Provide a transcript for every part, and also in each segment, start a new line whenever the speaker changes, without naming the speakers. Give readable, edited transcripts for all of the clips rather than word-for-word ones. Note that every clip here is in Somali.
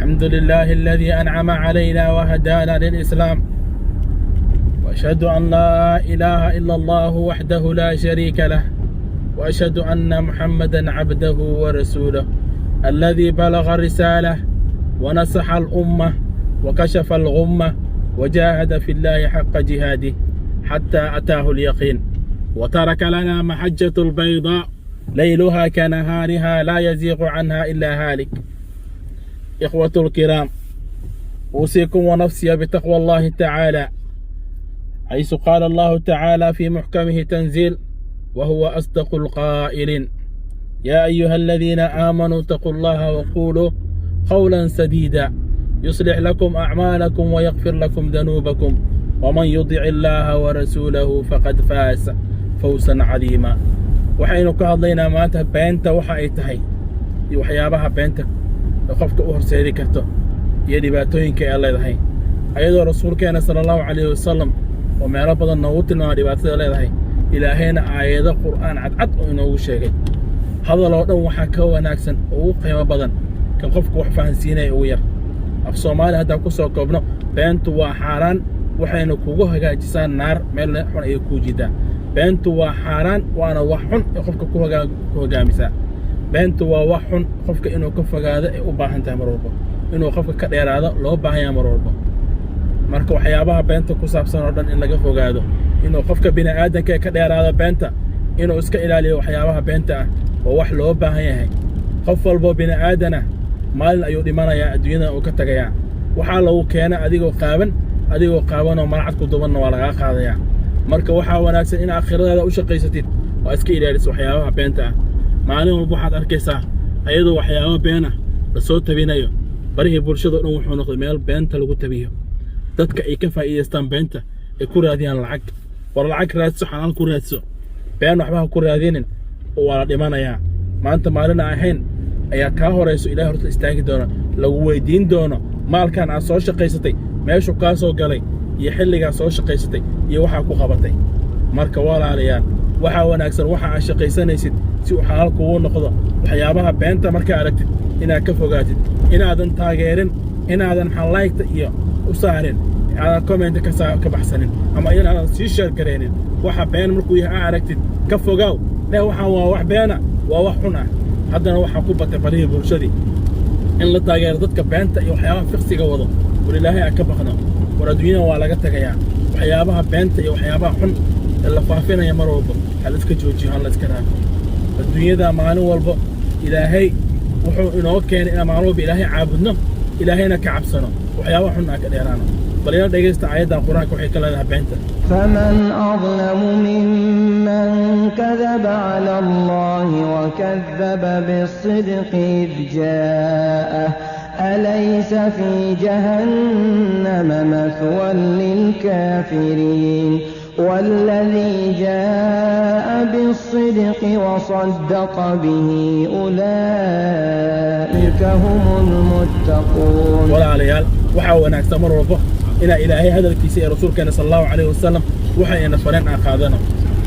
الحمد لله الذي أنعم علينا وهدانا للإسلام، وأشهد أن لا إله إلا الله وحده لا شريك له، وأشهد أن محمدا عبده ورسوله الذي بلغ الرسالة ونصح الأمة وكشف الغمة وجاهد في الله حق جهاده حتى أتاه اليقين، وترك لنا محجة البيضاء ليلها كنهارها لا يزيغ عنها إلا هالك. إخوة الكرام، أوصيكم ونفسي بتقوى الله تعالى، حيث قال الله تعالى في محكمه تنزيل وهو أصدق القائلين: يا أيها الذين آمنوا اتقوا الله وقولوا قولا سديدا يصلح لكم أعمالكم ويغفر لكم ذنوبكم ومن يطع الله ورسوله فقد فاز فوزا عظيما. waxaynu ka hadlaynaa maanta beenta waxa ay tahay iyo waxyaabaha beenta ee qofka u horseedi karto iyo dhibaatooyinka ay leedahay, ayadoo rasuulkeena sallallahu alayhi wasallam oo meelo badan noogu tilmaamay dhibaatada leedahay, ilaahayna aayado qur'aan cad oo inoogu sheegay. hadal oo dhan waxa ka wanaagsan oo ugu qiimo badan kan qofku wax fahansiinay ugu yar. af Soomaali hadda ku soo koobno, beentu waa xaaraan, waxayna kugu hagaajisaa naar meel xun ay ku jiidaa. beentu waa xaaraan, waana wax xun ee qofka ku hogaamisa. beentu waa wax xun, qofka inuu ka fogaado ay u baahan tahay mar walba, inuu qofka ka dheeraado loo baahan yahay mar walba. marka waxyaabaha beenta ku saabsan oo dhan in laga fogaado, inuu qofka bini'aadanka ka dheeraado beenta, inuu iska ilaaliyo waxyaabaha beenta ah oo wax loo baahan yahay. qof walbo bini'aadan ah maalin ayuu dhimanayaa, adduunyada uu ka tagayaa. waxaa lagu keena adigoo qaaban oo malacad ku dubanna waa lagaa qaadayaa. marka waxaa wanaagsan in aakhiradaada u shaqaysatid oo iska ilaaliso waxyaabaha beenta ah. maalin walba waxaad arkaysaa ayadoo waxyaabo beena la soo tabinayo, barihii bulshada dhan wuxuu noqday meel beenta lagu tabiyo. dadka ay ka faa'iidaystaan beenta ay ku raadiyaan lacag. war lacag raadso, xalaal ku raadso, been waxba ha ku raadinin oo waa la dhimanayaa. maanta maalin aan ahayn ayaa kaa horayso, ilaahay horta istaagi doona, lagu weydiin doono maalkan aad soo shaqaysatay, meeshuu kaa soo galay iyo xilligaa soo shaqaysatay iyo waxaa ku qabatay. marka walaalayaal, waxaa wanaagsan waxa aad shaqaysanaysid si uu xalaal kugu noqdo. waxyaabaha beenta markaa aragtid inaad ka fogaatid, inaadan taageerin, inaadan xalaygta iyo u saarin, aadan comment ka baxsanin, ama inaadan sii sheer gareenin. waxa been markuu yahay aad aragtid ka fogaaw, waxaan waa wax beena, waa wax xun ah. haddana waxaa ku batay barihii bulshadii in la taageero dadka beenta iyo waxyaabaha fiqsiga wado. war ilaahay aan ka baqno, war adduunyada waa laga tagayaa. waxyaabaha beenta iyo waxyaabaha xun ee la faafinaya mar walba ha la iska joojiyo, ha la iska raafo. adduunyada maalin walba ilaahay wuxuu inoo keenay inaan maalin walba ilaahay caabudno, ilaahayna ka cabsano, waxyaabaha xun aan ka dheeraano. bal ina dhegaysta aayaddan qur-aanka waxay ka leedahay beenta.
فمن أظلم ممن كذب على الله وكذب بالصدق إذ جاءه أليس في جهنم مثوى للكافرين والذي جاء بالصدق وصدق به أولئك هم المتقون.
ولا عليال waxaa wanaagsan mar walba inaa ilaahay hadalkiisa ee rasuulkeena sallallahu alayhi wasallam waxayna fareen aan qaadano,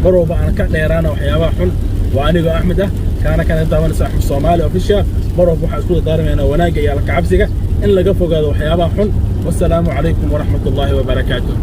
mar walba aan ka dheeraano waxyaabaha xun. waa anigoo Axmed ah, kaana daawanaysa Axmed Soomaali official. mar walba waxaan isku dardaarmaynaa wanaagga iyo alla ka cabsiga in laga fogaado waxyaabaha xun. wassalaamu calaykum waraxmatullaahi wabarakaatuh.